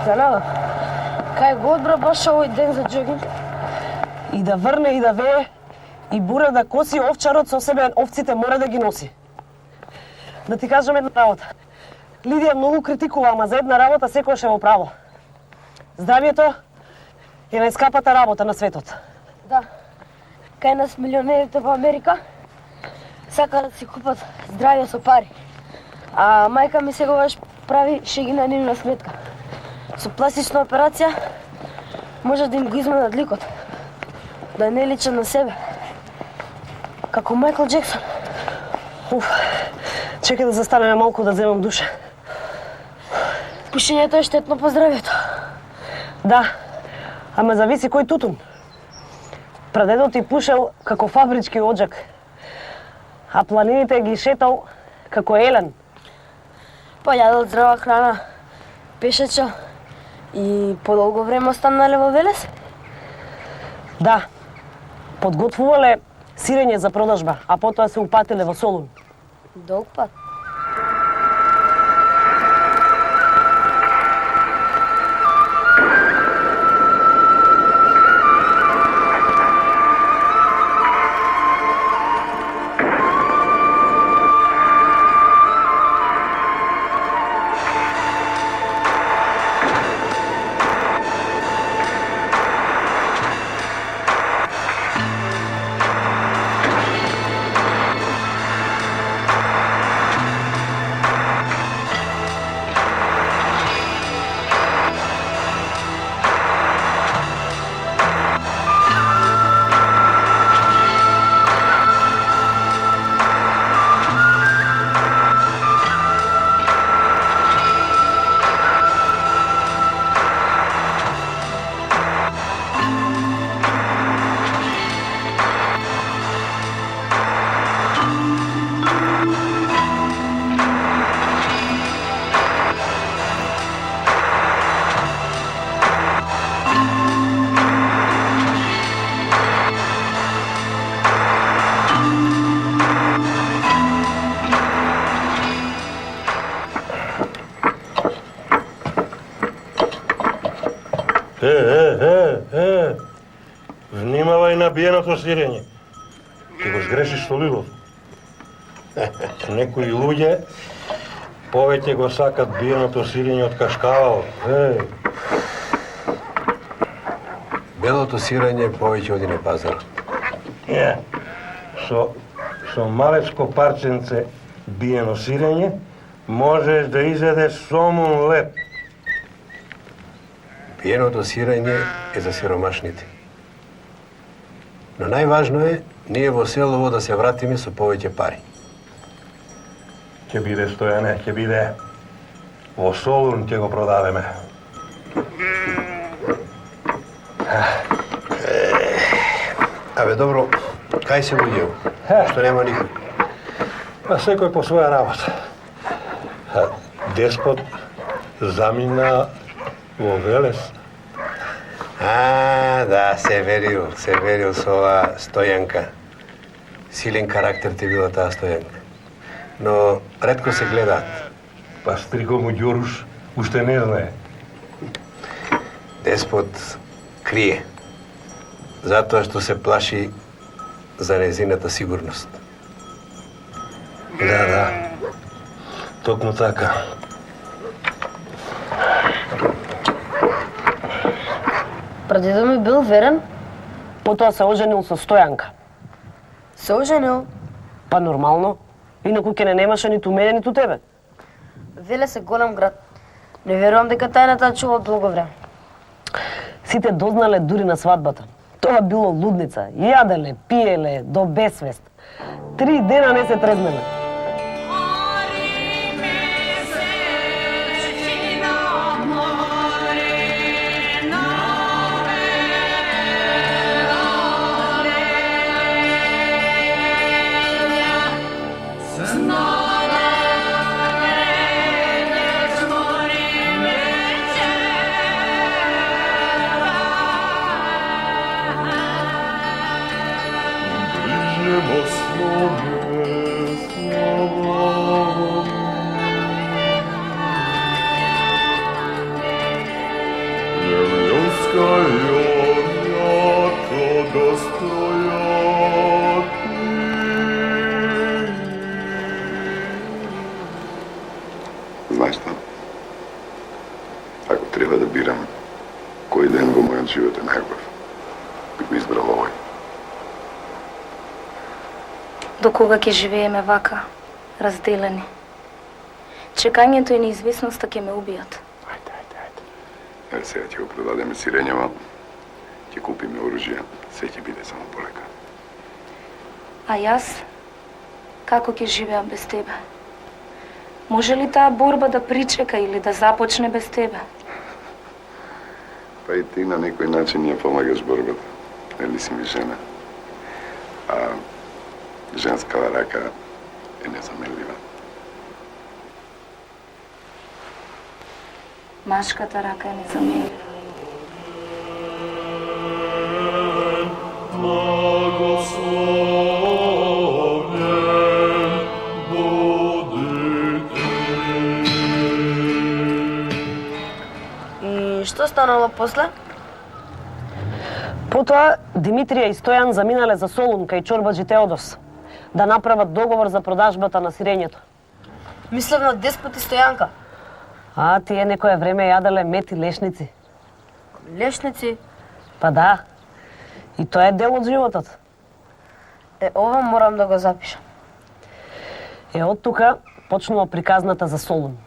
Канада. Кај го одбра баш овој ден за джогинг? И да врне и да вее, и буре да коси овчарот со себе, овците мора да ги носи. Да ти кажам една работа. Лидија многу критикува, ама за една работа секојаш е во право. Здравието е најскапата работа на светот. Да. Кај нас милионерите во Америка сака да си купат здравје со пари. А мајка ми секогаш прави шеги на нивна сметка. Со пластична операција може да им го изменат ликот. Да не личат на себе. Како Майкл Джексон. Чекај да застанеме малку да земам душа. Пушењето е штетно по здравјето. Да, ама зависи кој тутун. Прадедот ти пушел како фабрички оџак, а планините ги шетал како елен. Па јадел здрава храна, пешечел и подолго време останале во Велес? Да, подготвувале сирење за продажба, а потоа се упатиле во Солун. Долг пат. Внимавај на биеното сирење. Ти го сгрешиш солилов. Некои луѓе повеќе го сакат биеното сирење од кашкавалот. Белото сирење повеќе оди на пазар. Со малечко парченце биено сирење можеш да изедеш сомун леп. Биеното сирење е за сиромашните. Но најважно е ние во селово да се вратиме со повеќе пари. Ќе биде, Стојане, ќе биде. Во Солун ќе го продадеме. Абе, добро, кај се луѓе? Што нема никој? Па секој по своја работа. Деспот замина во Велес. Да, се верил со ова Стојанка. Силен карактер ти била таа Стојанка. Но ретко се гледаат. Па стрико му Ѓоруш уште не знае. Деспот крие. Затоа што се плаши за незината сигурност. Да. Токму така. Прадедо ми бил верен? Потоа се оженил со Стојанка. Се оженил? Па нормално. Инаку ќе не немаше ниту мене, ниту тебе. Велес е голем град. Не верувам дека тајната чува од долго време. Сите дознале дури на свадбата. Тоа било лудница. Јаделе, пиеле, до безсвест. 3 дена не се трезнеле. Боже, Господи, Знаеш што? Ако треба да бирам кој ден во мојот живот е најубав, би го избрал овој. До кога ќе живееме вака, разделени? Чекањето и неизвестноста ќе ме убијат. Еве сега ќе го продадеме сирењево, ќе купиме оружје, се ќе биде само полека. А јас? Како ќе живеам без тебе? Може ли таа борба да причека или да започне без тебе? Па и ти на некој начин ја помагаш борбата. Нели си ми жена? А женскава рака е незаменлива. Машката рака е незаменлива. И што станало после? Потоа Димитрија и Стојан заминале за Солун кај чорбаджи Теодос да направат договор за продажбата на сирењето. Мислев на Деспот и Стојанка. А тие некое време јаделе мет и лешници. Лешници. Па да. И тоа е дел од животот. Ова морам да го запишам. Од тука почнува приказната за Солун.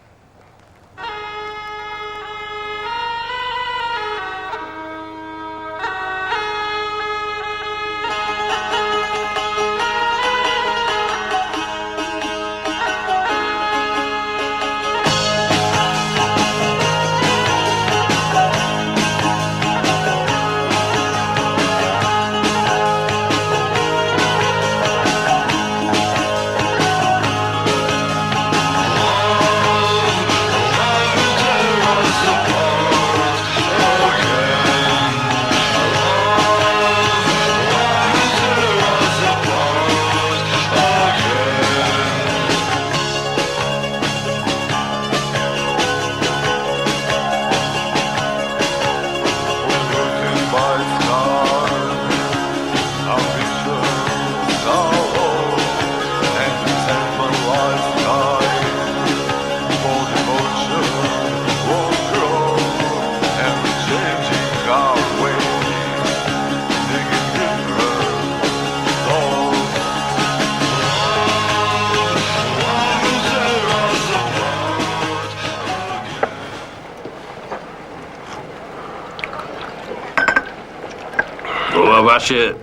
Ова ваше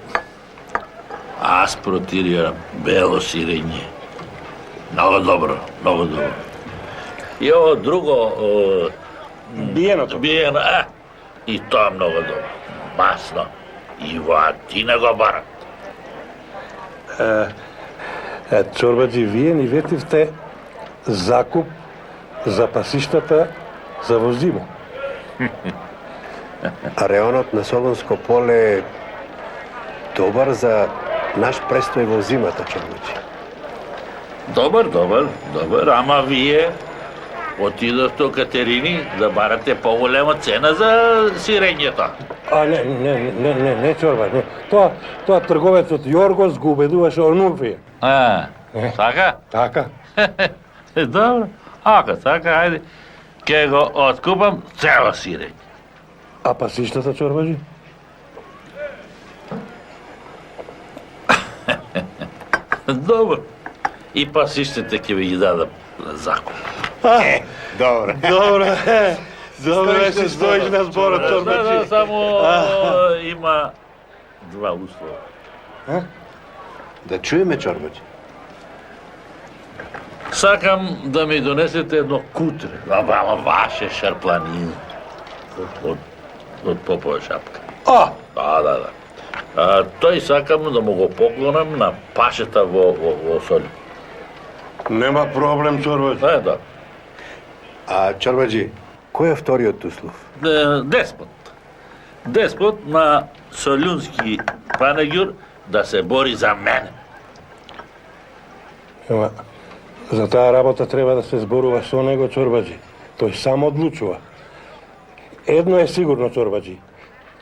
аспротирија бело сирење. Много добро, много добро. И ово друго... Биеното. Биено, и тоа много добро. Масно. И ватина го барат. Чорбаджи, вие ни ветивте закуп за пасиштата за во зиму. А реонот на Солунско поле е добар за наш престој во зимата, Чорбаджи. Добар, ама вие отидовте у Катерини да барате поголема цена за сирењето. А, не, Чорба, не. Тоа трговецот Јоргос го убедуваше онувие. Така? Така. Добро. Ако така, ајде, ке го откупам цело сирење. А пасиштата, Чорбаджи? Добро. И пасиштите ќе ви ги дадам на закуп. Добро. Добро, се стоиш на зборот, Чорбаджи. Само има два услова. Да чуеме, Чорбаджи. Сакам да ми донесете едно кутре, ама ваше шарпланина. Од попова шапка. Да. Тој сакам да му го поклонам на пашета во Солун. Нема проблем, Чорбаджи. Да. А, Чорбаджи, кој е вториот услов? Деспот на Солунски панегјур да се бори за мене. Ема, за таа работа треба да се зборува со него, Чорбаджи. Тој сам одлучува. Едно е сигурно, Чорбаджи.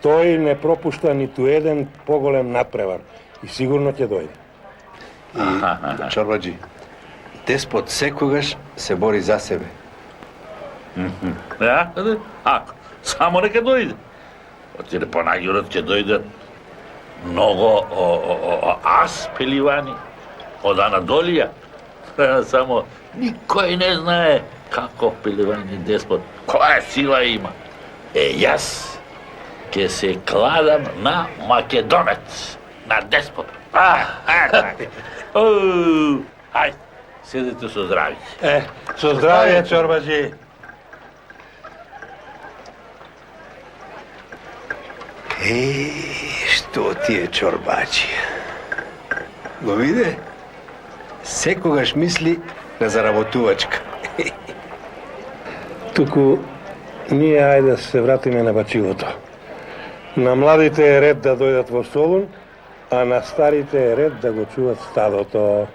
Тој не пропушта ниту еден поголем надпревар и сигурно ќе дојде. И Чорбаджи, деспот секогаш се бори за себе. Ја? Само нека дојде. Отиде по најурот ќе дојде многу ас пеливани од Анадолија. Само никој не знае каков пеливани деспот, која сила има. Јас ќе се кладам на македонец, на деспот. Ајде, седете со здравје. Со здравје, Чорбаджи. Што ти е Чорбаджи? Го виде? Секогаш мисли на заработувачка. Туку ние ајде да се вратиме на бачилото. На младите е ред да дојдат во Солун, а на старите е ред да го чуват стадото.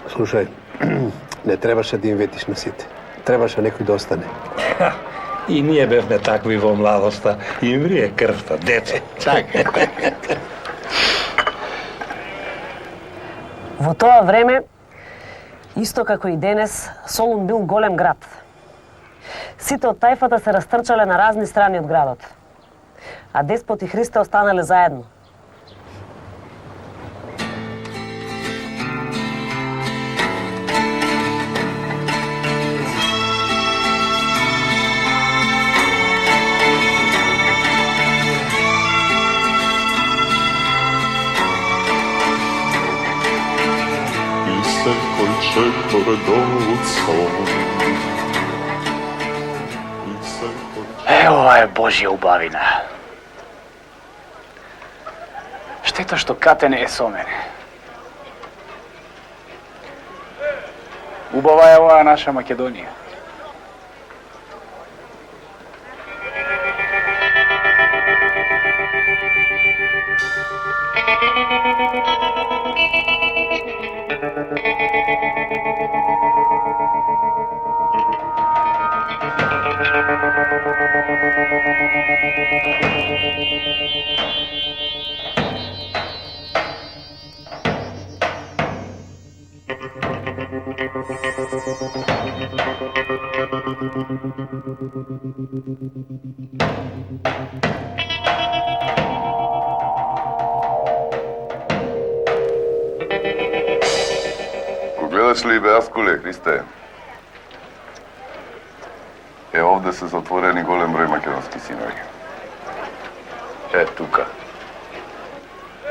Слушај, не требаше да им ветиш на сите. Требаше некој да остане. И ние бевме такви во младоста. Им врие крвта, деца. Така. Во тоа време, исто како и денес, Солун бил голем град. Сите од тајфата се растрчале на разни страни од градот, а деспот и Христе останале заедно. Ова е Божја убавина. Штета што Кате не е со мене. Убава е оваа наша Македонија. Гледаш ли Беаскуле, Христе? Овде се затворени голем број македонски синови. Тука.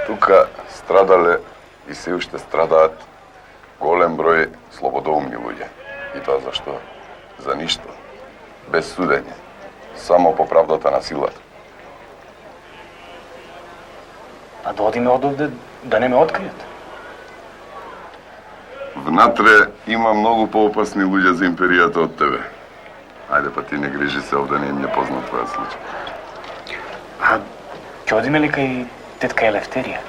Тука страдале и се уште страдаат голем број слободоумни луѓе. И тоа зашто? За ништо. Без судење. Само по правдата на силата. А да одиме од овде да не ме откријат. Внатре има многу поопасни луѓе за империјата од тебе. Ајде па ти не грижи се, овде не им е познат твојот случај. А ќе одиме ли кај тетка Елефтерија?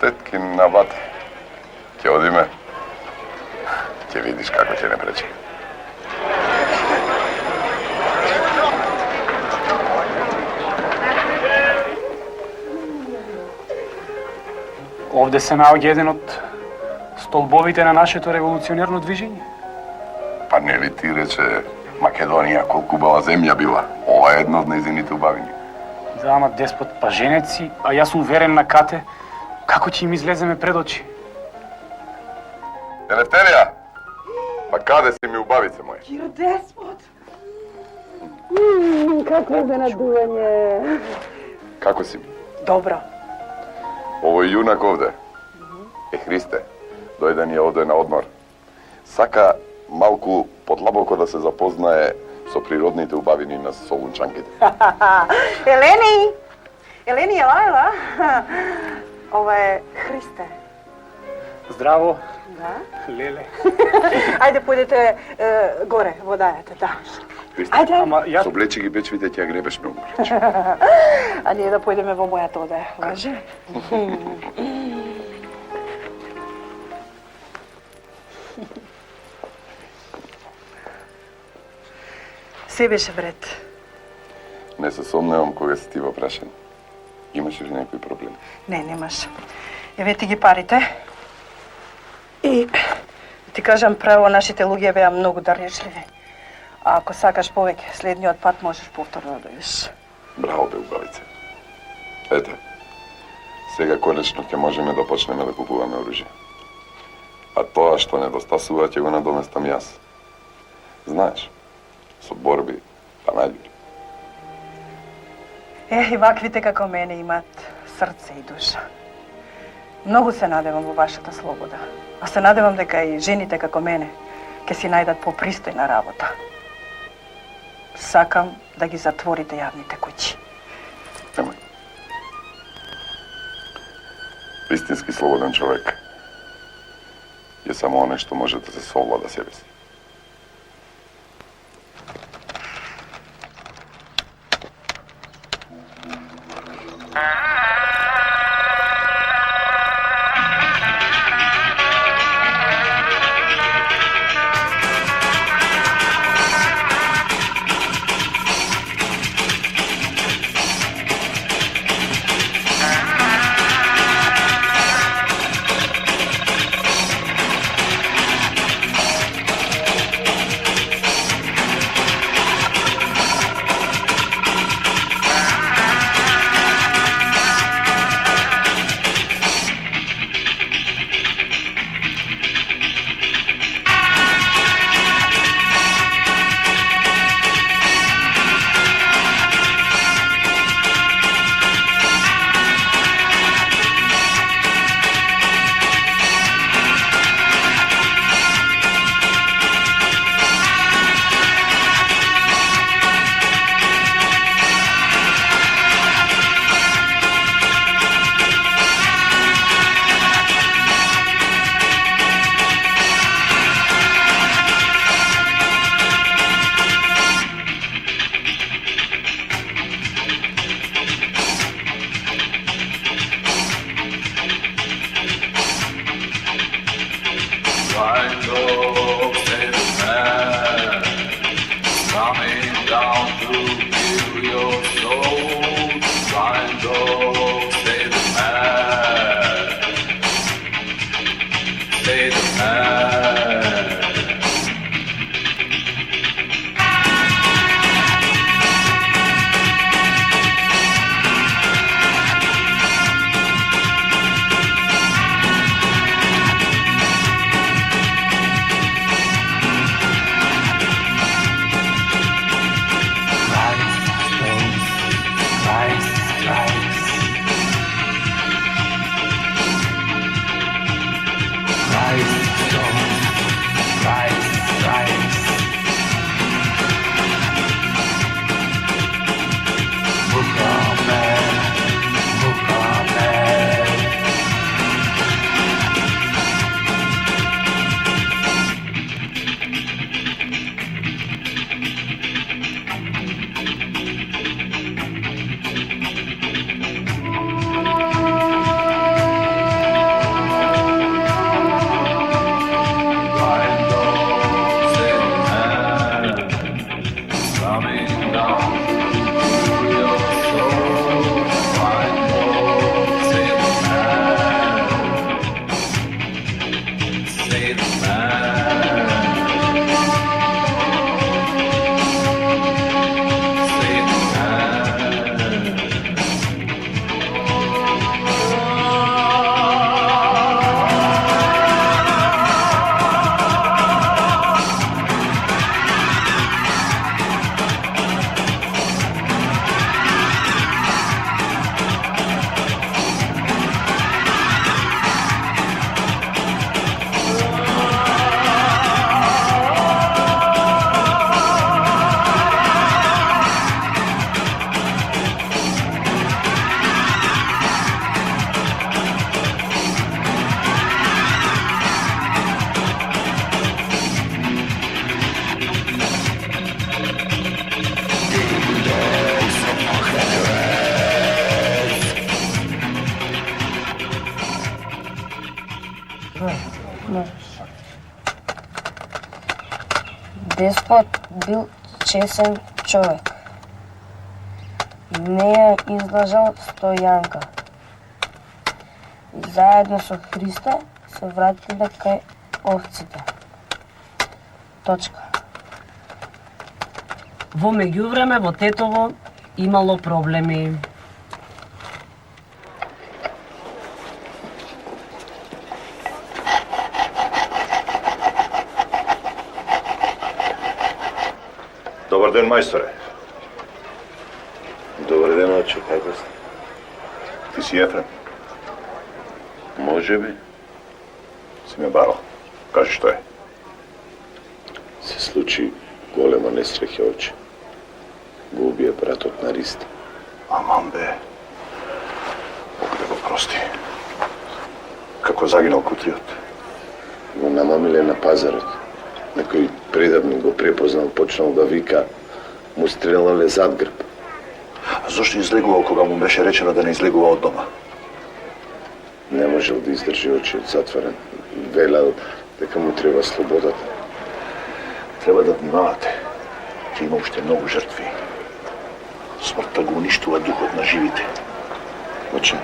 Теткин на бата. Ќе одиме. Ќе видиш како ќе не пречи. Овде се наоѓа еден од столбовите на нашето револуционерно движење. Па не ли ти рече Македонија колку убава земја била? Ова е едно од нејзините убавини. Да, ама деспот паженеци, а јас уверен на Кате, како ќе им излеземе пред очи? Елефтерија! Па каде си ми убавице моја? Киро деспот! Какво изненадување! Како си ми? Добро. Овој јунак овде е Христе. Дојде ни овде на одмор. Сака малку подлабоко да се запознае со природните убавини на солунчанките. Елени! Елени, ела. Ова е Христе. Здраво. Да? Леле. Ајде, појдете горе, во дајата, да. Христе, Ајде. Ама јас... соблечи ги печвите, ќе ја гребеш многу рече. А ние да појдеме во мојата одаја, важе? Се беше вред. Не се сомневам кога си ти во прашање. Имаш ли некој проблем? Не, немаш. Еве ти ги парите. И ти кажам право, нашите луѓе беа многу дарежливи. А ако сакаш повеќе, следниот пат можеш повторно да дојдеш. Браво бе, убавице. Ете, сега конечно ќе можеме да почнеме да купуваме оружје. А тоа што недостасува ќе го надоместам јас. Знаеш, со борби, па најдури. И ваквите како мене имат срце и душа. Многу се надевам во вашата слобода. А се надевам дека и жените како мене ќе си најдат попристојна работа. Сакам да ги затворите јавните куќи. Немој. Вистински слободен човек е само оној што може да се совлада себе си. Деспот бил чесен човек. Не ја излажал Стојанка. И заедно со Христе се вратиле кај овците. Точка. Во меѓувреме во Тетово имало проблеми. Добар ден, мајсторе. Добар ден, оче, како сте? Ти си Ефрем? Може би. Си ме барал. Кажи што е. Се случи голема несреќа, оче. Го убие братот на Ристе. Аман бе. Бог да го прости. Како загинал кутриот? Го намамиле на пазарот. Некој предавник го препознал, почнал да вика, му стрелале зад грб. А зошто излегувал кога му беше речено да не излегува од дома? Не можел да издржи очиот затворен. Велел дека му треба слободата. Треба да внимавате. Ќе има уште многу жртви. Смртта го уништува духот на живите. Оче,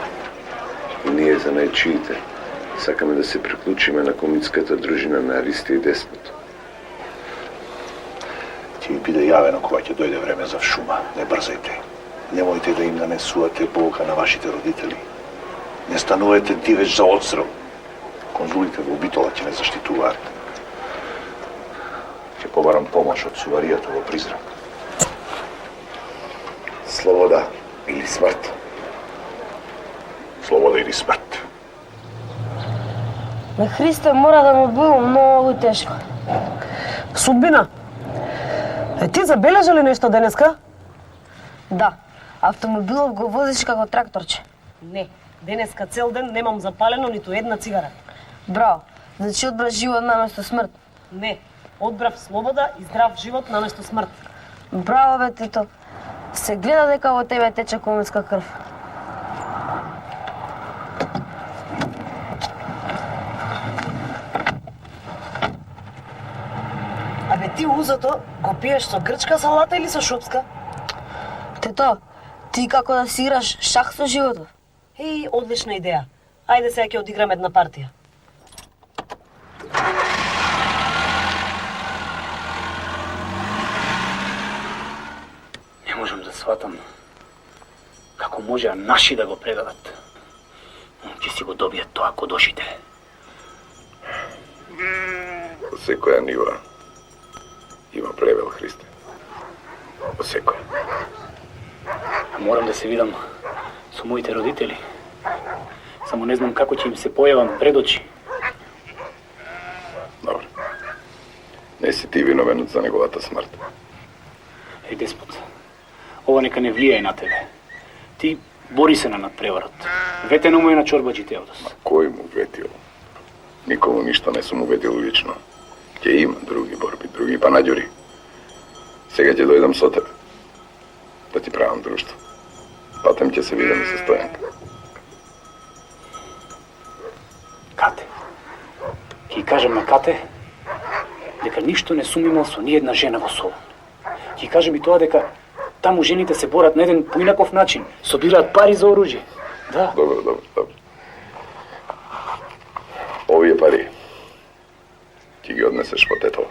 ние за најчиите сакаме да се приклучиме на комитската дружина на Ристе и Деспот. Ќе ви биде јавено кога ќе дојде време за шума. Не брзајте. Немојте да им нанесувате болка на вашите родители. Не станувате дивеч за одстрел. Конзулите во Битола ќе не заштитуваат. Ќе побарам помош од суваријата во Призрак. Слобода или смрт? Слобода или смрт. На Христе мора да му било многу тешко. Судбина. Ти забележа ли нешто денеска? Да, автомобилот го возиш како тракторче. Не, денеска цел ден немам запалено ниту една цигара. Браво, значи одбраш живот наместо смрт. Не, одбрав слобода и здрав живот наместо смрт. Браво бе, Тито. Се гледа дека во тебе тече комитска крв. Абе ти узото го пиеш со грчка салата или со шопска? Тето, ти како да си играш шах со животот? Еј, одлична идеја. Ајде сега ќе одиграме една партија. Не можам да сватам како може наши да го предадат. Ќе си го добијат тоа кодошите. Во секоја нива има превел, Христе. Во секоја. Морам да се видам со моите родители. Само не знам како ќе им се појавам пред очи. Добро. Не си ти виновен за неговата смрт. Еј, деспот, ова нека не влијае на тебе. Ти бори се на надпреварот. Ветено му е на чорбаджи Теодос. Кој му ветил? Никому ништо не сум уветил лично. Ќе има други борби, други панаѓури. Сега ќе дојдам со тебе. Да ти правам друштво. Потом ќе се видиме со Стојанка. Кате. Ќе кажам на Кате дека ништо не сум имал со ниедна жена во Солун. Ќе кажам и тоа дека таму жените се борат на еден поинаков начин, собираат пари за оружје. Да. Добро. Овие пари ќе ги однесеш во Тетово.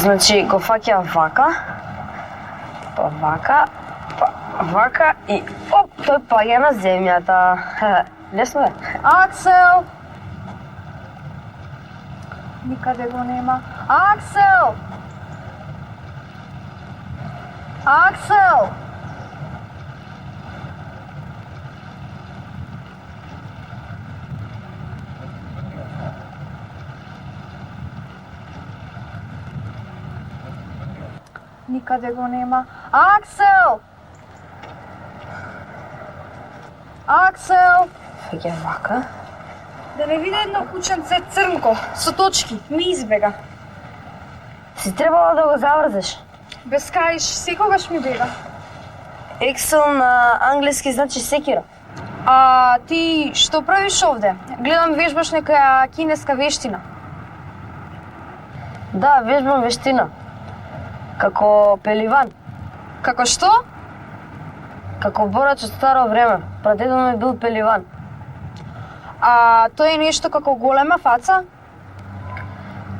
Значи, го фаќа вака, па вака и оп, тој паѓа на земјата. Лесно е. Аксел! Никаде го нема. Аксел! Аксел! Никаде го нема. Аксел! Аксел! Фаќа вака. Да не види едно кученце црнко, со точки, ми избега. Си требало да го заврзеш. Без каиш, секогаш ми бега. Ексел на англиски значи секира. А ти што правиш овде? Гледам вежбаш некоја кинеска вештина. Да, вежбам вештина. Како пеливан, Како што? како борач од старо време. Прадедо ми бил пеливан. А тој е нешто како голема фаца?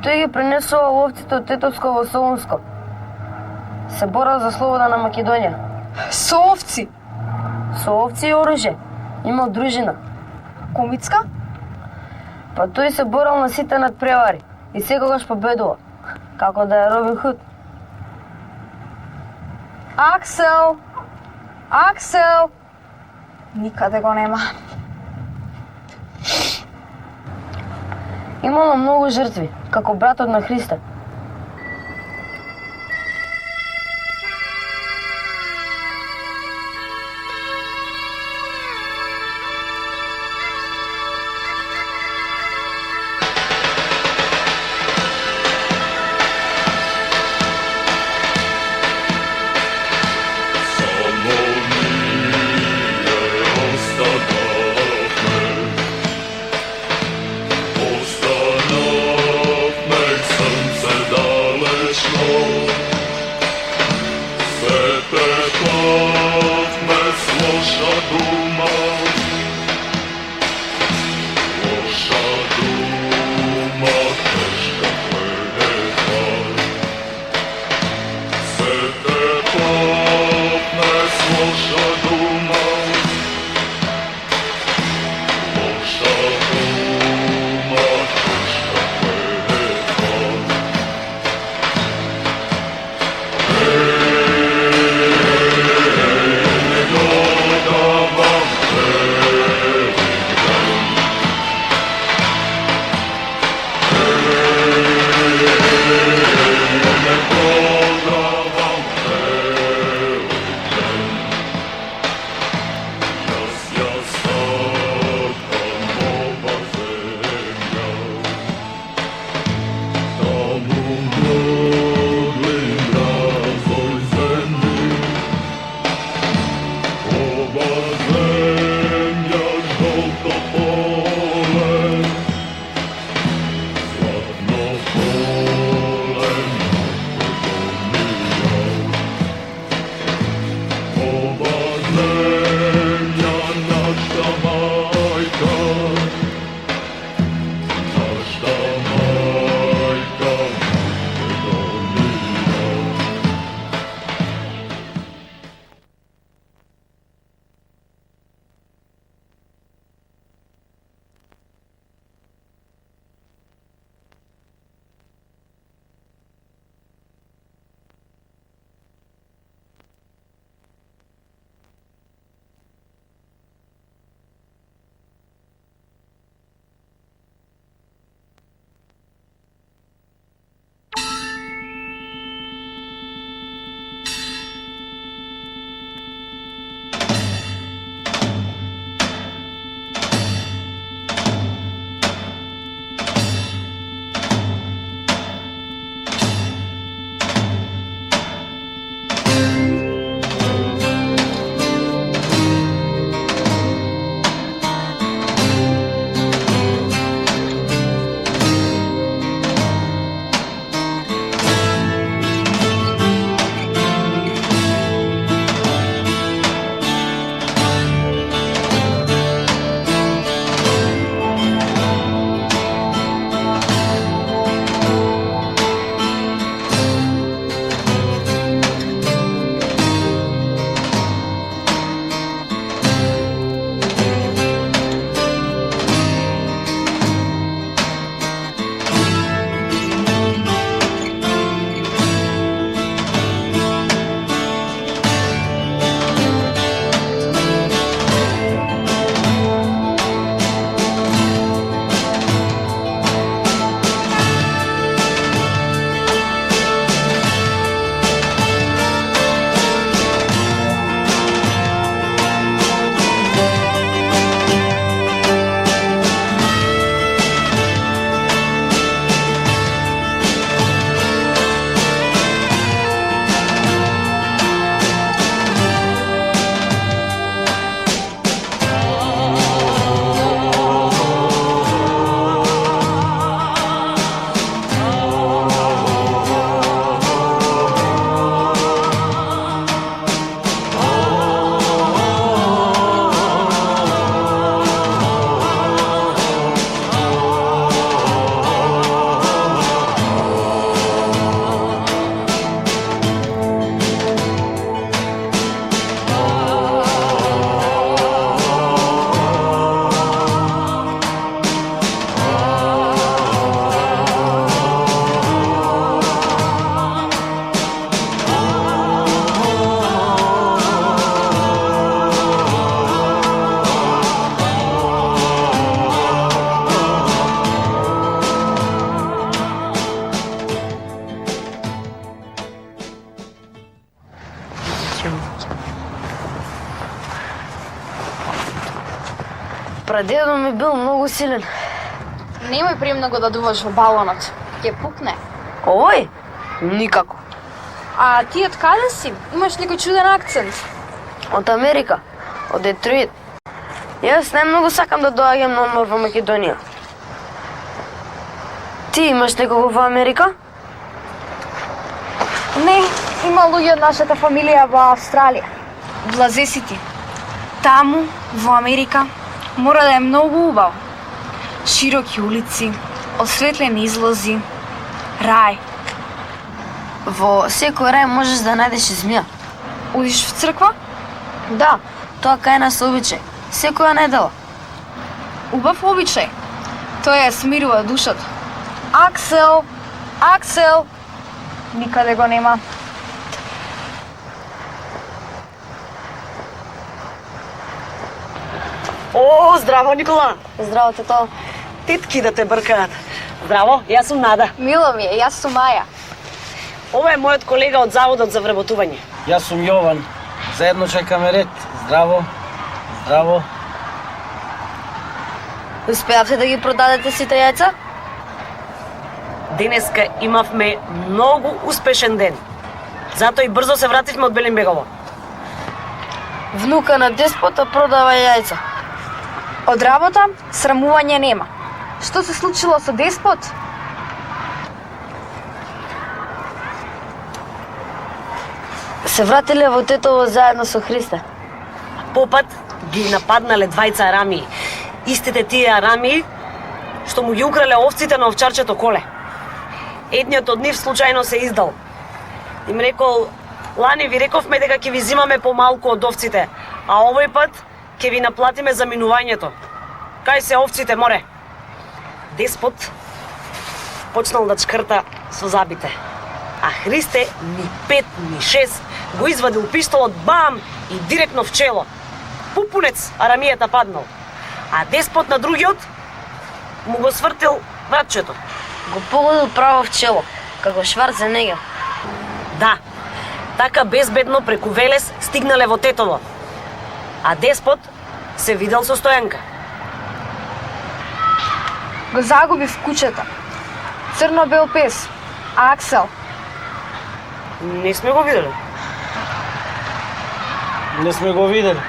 Тој ги пренесува овците од Тетовско во Солунско. Се борал за слобода на Македонија. Со овци? Со овци и оружје. Имал дружина. Комицка? Па тој се борал на сите надпревари и секогаш победува. Како да е Робин Худ. Аксел! Аксел! Никаде го нема. Имало многу жртви, како братот на Христе. Ostanov meg srce Прадедо ми бил многу силен. Немој премногу да дуваш во балонот. Ќе пукне. Овој? Никако. А ти од каде си? Имаш некој чуден акцент. Од Америка. Од Детройт. Јас најмногу сакам да доаѓам на одмор во Македонија. Ти имаш некого во Америка? Не, има луѓе од нашата фамилија во Австралија. Влазе си ти. Таму, во Америка, мора да е многу убаво. Широки улици, осветлени излози, рај. Во секој рај можеш да најдеш и змија. Удиш в црква? Да, тоа кај нас обичај. Секоја недела. Убав обичај. Тоа ја смирува душата. Аксел! Аксел! Никаде го нема. О, здраво, Никола! Здраво, тето. Тетки да те бркаат. Здраво, јас сум Нада. Мило ми е, јас сум Маја. Ова е мојот колега од Заводот за вработување. Јас сум Јован. Заедно чекаме ред. Здраво. Здраво. Успеавте да ги продадете сите јајца? Денеска имавме многу успешен ден. Затоа и брзо се вративме од Белембегово. Внука на деспота продава јајца. Од работа, срамување нема. Што се случило со деспот? Се вратиле во Тетово заедно со Христе. Попат ги нападнале двајца арамии. Истите тие арамии што му ги украле овците на овчарчето Коле. Едниот од нив случајно се издал. Им рекол: "Лани ви рековме дека ќе ви зимаме помалку од овците, а овој пат ќе ви наплатиме за минувањето. Кај се овците, море?" Деспот почнал да чкрта со забите. А Христе ни 5, ни 6 го извадил пистолот, бам, и директно в чело. Пупунец арамијата паднал. А деспот на другиот му го свртил вратчето. Го погодил право в чело, како Шварценегер. Да, така безбедно преку Велес стигнале во Тетово. А деспот се видел со Стојанка. Го загуби в куќата. Црно-бел пес. А Аксел? Не сме го видели. Не сме го видели.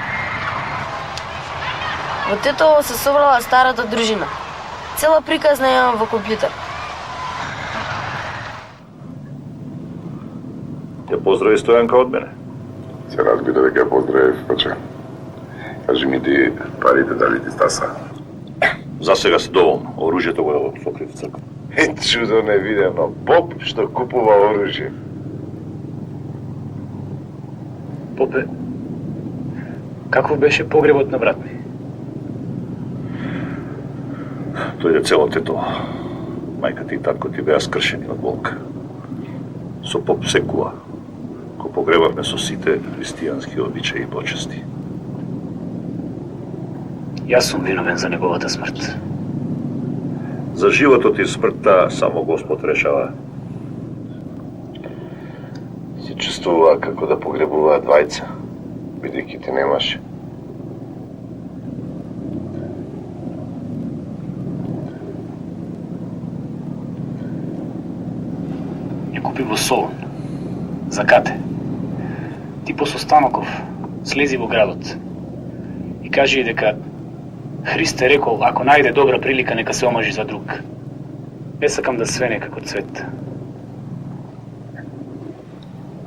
Во Тетово се собрала старата дружина. Цела приказна имам во компјутер. Ја поздрави Стојанка од мене. Се разбира дека ја поздравив, паче. Кажи ми ти, парите дали ти стаса? За сега се доволно. Оружјето го сокрив в црква. Чудо невидено. Поп што купува оружје. Попе, каков беше погребот на брат ми? Тој е цело Тетово. Мајка ти и татко ти беа скршени од болка. Со поп секува. Го погребавме со сите христијански обичаи и почести. Јас сум виновен за неговата смрт. За животот и смртта само Господ решава. Се чувствува како да погребуваа двајца, бидејќи ти немаше. Ја купи во Солун. За кате. Типо со Станоков слези во градот и кажи дека Христе рекол, ако најде добра прилика, нека се омажи за друг. Не сакам да свене како цвет.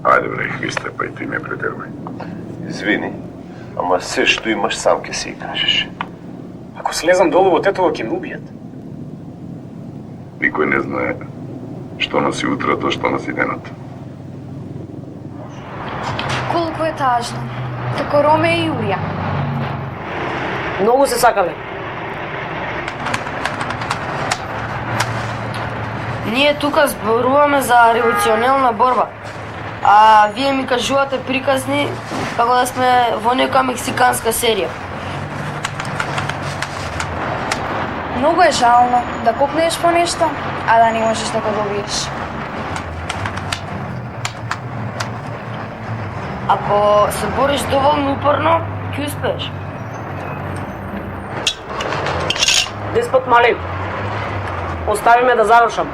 Ајде бре, Христе, па и ти ме претервај. Извини, ама се што имаш сам ке си кажеш. Ако слезам долу во Тетово, ќе ме убијат. Никој не знае што носи утрото, што носи денот. Колку е тажно. Како Роме и Јулија. Многу се сакале. Ние тука зборуваме за револуционелна борба. А вие ми кажувате приказни како да сме во нека мексиканска серија. Многу е жално да копнеш по нешто, а да не можеш да го добиеш. Ако се бориш доволно упорно, ќе успееш. Деспот, малим. Остави ме да завршам.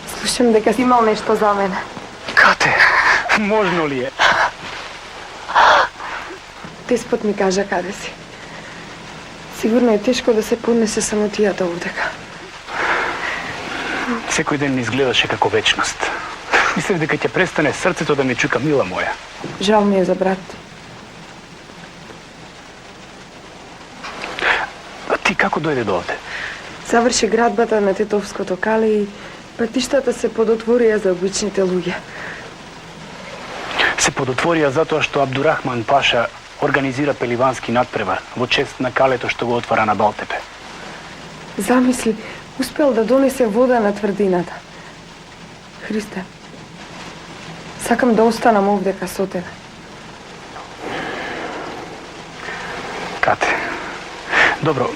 Слушам дека си имал нешто за мене. Кате, можно ли е? Деспот ми кажа каде си. Сигурно е тешко да се поднесе самотијата овдека. Секој ден ми изгледаше како вечност. Мислев дека ќе престане срцето да ме чука, мила моја. Жал ми е за брат. А ти како дојде до овде? Заврши градбата на Тетовското кале и патиштата се подотворија за обичните луѓе. Се подотворија затоа што Абдурахман Паша организира пеливански надпревар во чест на калето што го отвара на Балтепе. Замисли, успел да донесе вода на тврдината. Христе, сакам да останам овдека со тебе. Кате, добро,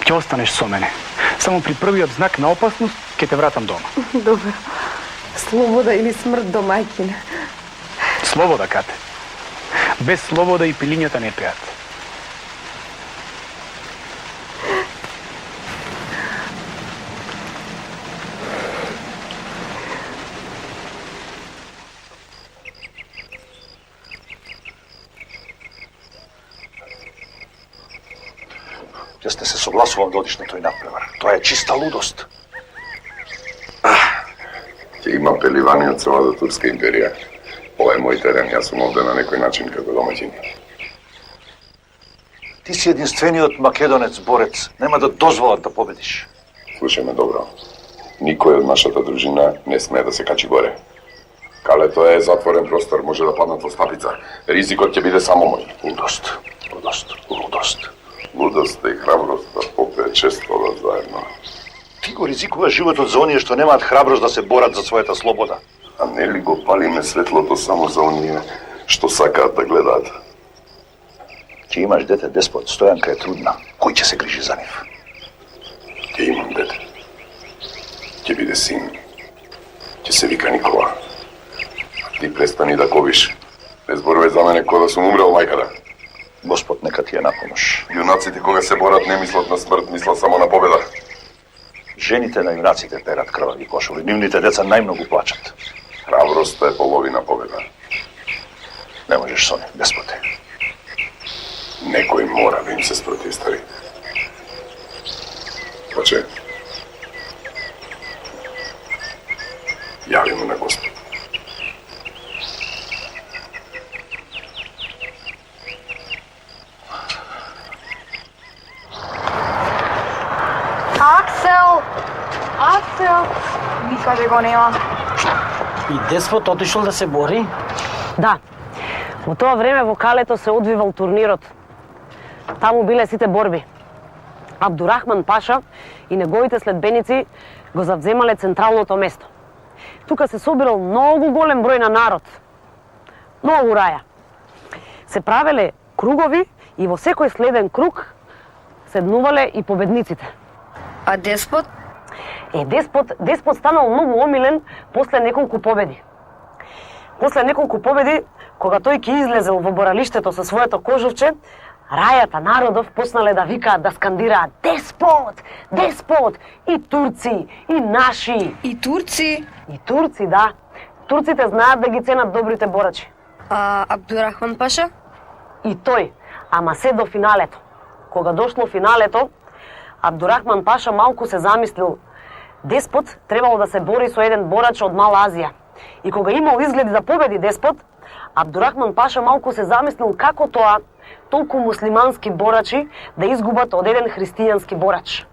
ќе останеш со мене. Само при првиот знак на опасност ќе те вратам дома. Добро. Слобода или смрт до мајкина. Слобода, Кате. Без слобода и пилињата не пеат. Јас не се согласувам да одиш на тој надпревар. Тоа е чиста лудост. Ќе има пеливани од целата Турска империја. Ова е мој терен, јас сум овде на некој начин како домаќин. Ти си единствениот македонец борец. Нема да дозволат да победиш. Слушај ме добро. Никој од нашата дружина не смее да се качи горе. Калето е затворен простор, може да паднат во стапица. Ризикот ќе биде само мој. Лудост, лудост, лудост. Лудост и храброст да попее често да заедно. Ти го ризикуваш животот за оние што немаат храброст да се борат за својата слобода. А нели го палиме светлото само за оние што сакаат да гледаат? Ќе имаш дете, Деспот, Стојанка е трудна. Кој ќе се грижи за нив? Ќе имам дете. Ќе биде син. Ќе се вика Никола. Ти престани да ковиш. Не зборувај за мене кога да сум умрел, мајката. Господ нека ти е на помош. Јунаците кога се борат не мислат на смрт, мислат само на победа. Жените на јунаците перат крвави кошули. Нивните деца најмногу плачат. Храброста е половина победа. Не можеш со нив, Деспоте. Некој мора да им се спротивстави. Паче, јави му на Господ. Аксел, никаде го нема. И Деспот отишол да се бори? Да. Во тоа време во калето се одвивал турнирот. Таму биле сите борби. Абдурахман Паша и неговите следбеници го завземале централното место. Тука се собирал многу голем број на народ. Многу раја. Се правеле кругови и во секој следен круг седнувале и победниците. А Деспот? Деспот станал многу омилен после неколку победи. После неколку победи, кога тој ќе излезел во боралиштето со своето кожувче, рајата, народов почнале да викаат, да скандираат Деспот, Деспот, и турци, и наши. И турци? И турци, да. Турците знаат да ги ценат добрите борачи. А Абдурахман Паша? И тој, ама се до финалето. Кога дошло финалето, Абдурахман Паша малку се замислил. Деспот требало да се бори со еден борач од Мала Азија. И кога имал изгледи да победи Деспот, Абдурахман Паша малку се замислил како тоа толку муслимански борачи да изгубат од еден христијански борач.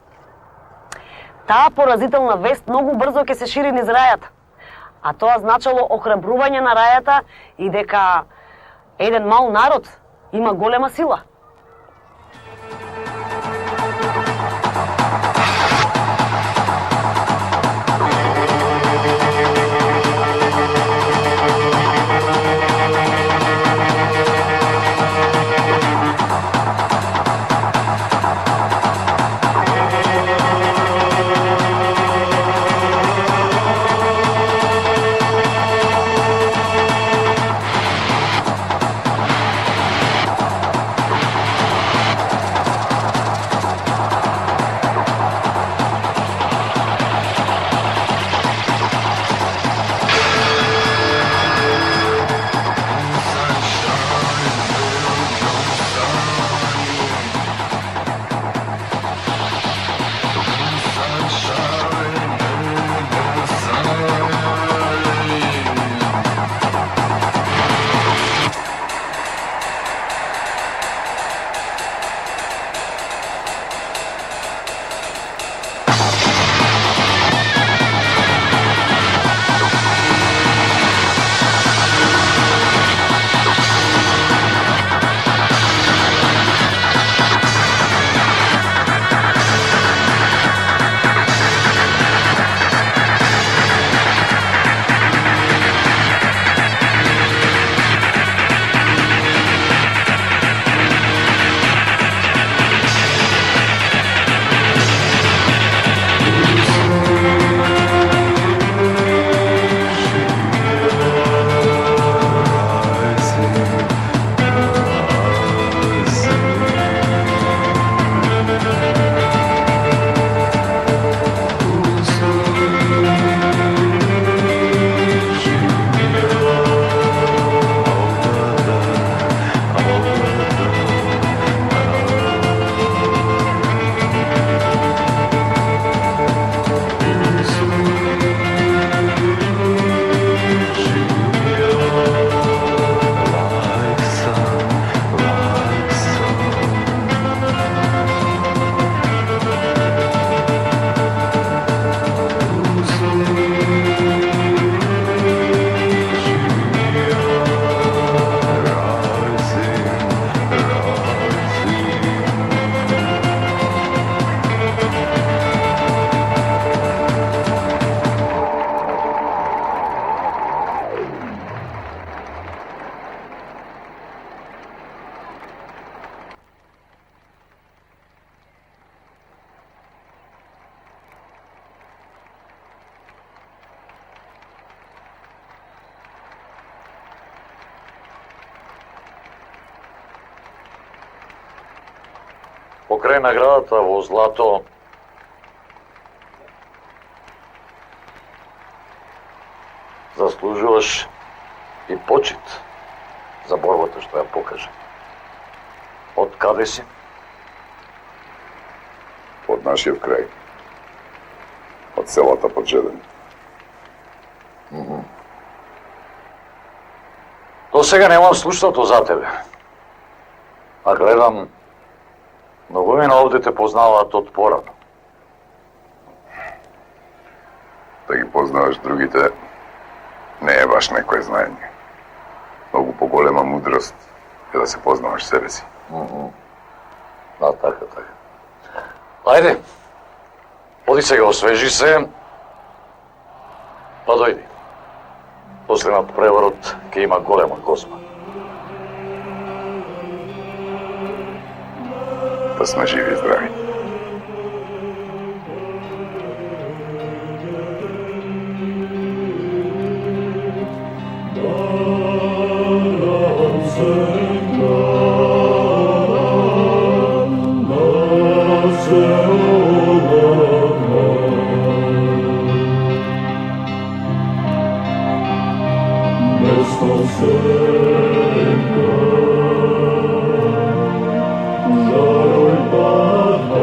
Таа поразителна вест многу брзо ќе се шири низ рајата. А тоа значало охрабрување на рајата и дека еден мал народ има голема сила. Покрај наградата во злато заслужуваш и почит за борбата што ја покажа. Од каде си? Од нашиот крај. Од селата под Жеден. До сега немам слушнато за тебе. А гледам, многумина овде те познаваат од порано. Да ги познаваш другите не е баш некое знаење. Многу поголема мудрост е да се познаваш себе си. Да, така. Ајде, оди сега, освежи се, па дојди. После на преворот ќе има голема козма. Да сме живи и здрави. Жарой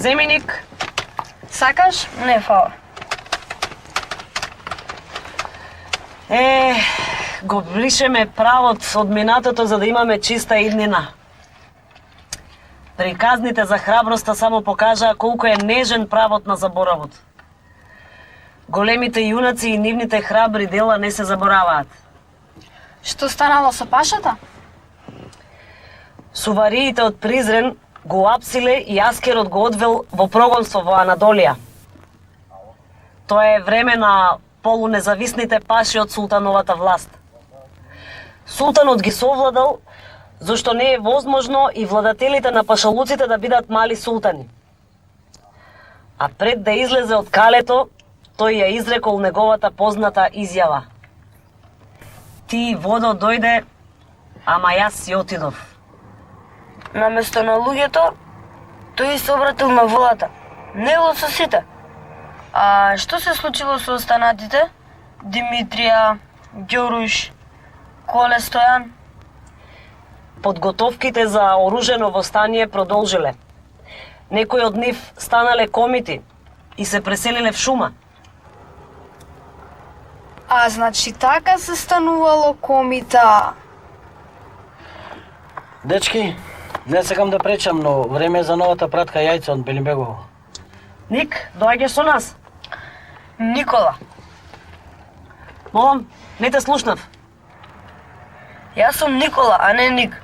Земеник. Сакаш? Не, фала. Го бришеме правот од минатото за да имаме чиста иднина. Приказните за храброста само покажаа колку е нежен правот на заборавот. Големите јунаци и нивните храбри дела не се забораваат. Што станало со пашата? Сувариите од Призрен го апсиле и Аскерот го одвел во прогонство во Анадолија. Тоа е време на полунезависните паши од султановата власт. Султанот ги совладал, зашто не е возможно и владателите на пашалуците да бидат мали султани. А пред да излезе од калето, тој ја изрекол неговата позната изјава. Ти, водо, дојде, ама јас си отидов. Наместо на луѓето, тој се обратил на волата. Него со сите. А што се случило со останатите? Димитрија, Ѓоруш, Коле Стојан? Подготовките за оружено востание продолжиле. Некои од нив станале комити и се преселиле в шума. А, значи така се станувало комита. Дечки, не сакам да пречам, но време е за новата пратка јајца од Белимбегово. Ник, доаѓаш со нас? Никола. Молам, не те слушнав. Јас сум Никола, а не Ник.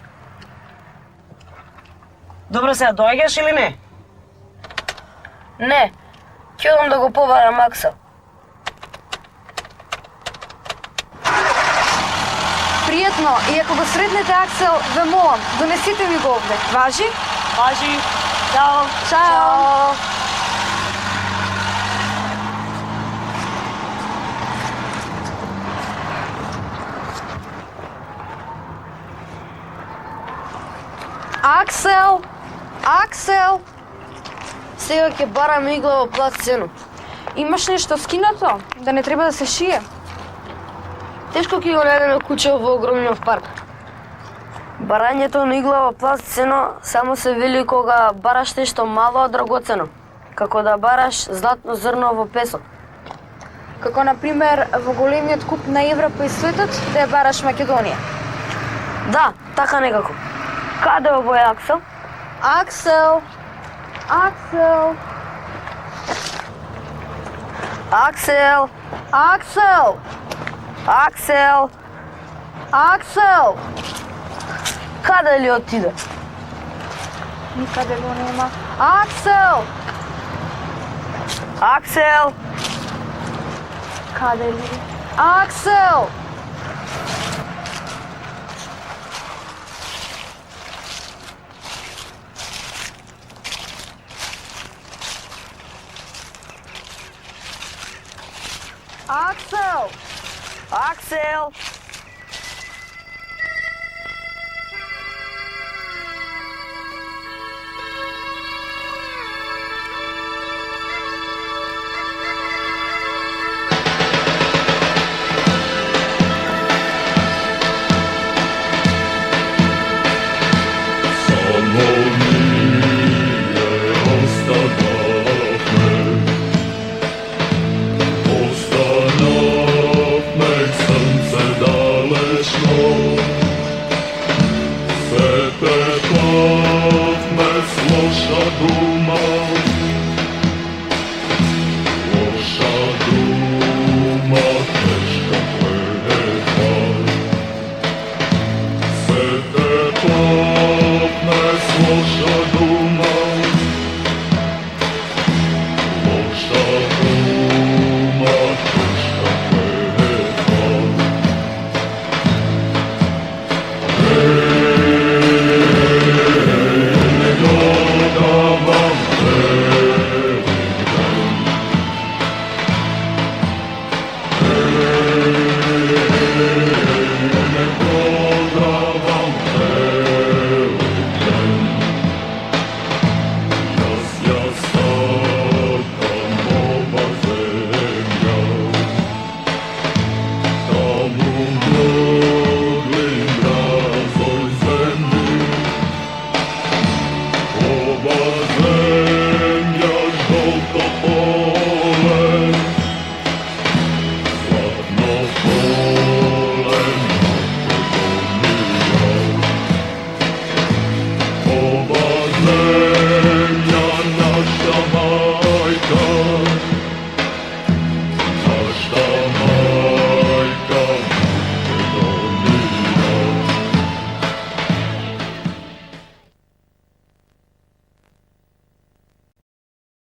Добро, сега доаѓаш или не? Не, ќе одам да го побарам Аксел. Пријатно, и ако го сретнете Аксел, ве молам, донесите ми го овде. Важи? Важи. Чао. Чао. Аксел! Аксел! Сега ќе барам игла во плац сено. Имаш нешто скинато? Да не треба да се шие? Тешко ќе го најдеме куче во огромниот парк. Барањето на игла во плац сено само се вели кога бараш нешто мало а драгоцено, како да бараш златно зрно во песок. Како, например, во големиот куп на Европа и светот, да ја бараш Македонија. Да, така некако. Каде овој Аксел? Аксел! Аксел! Аксел! Аксел! Аксел! Аксел! Каде ли отиде? Никаде го нема. Аксел! Аксел! Каде ли? Аксел! Аксел! Аксел! Loša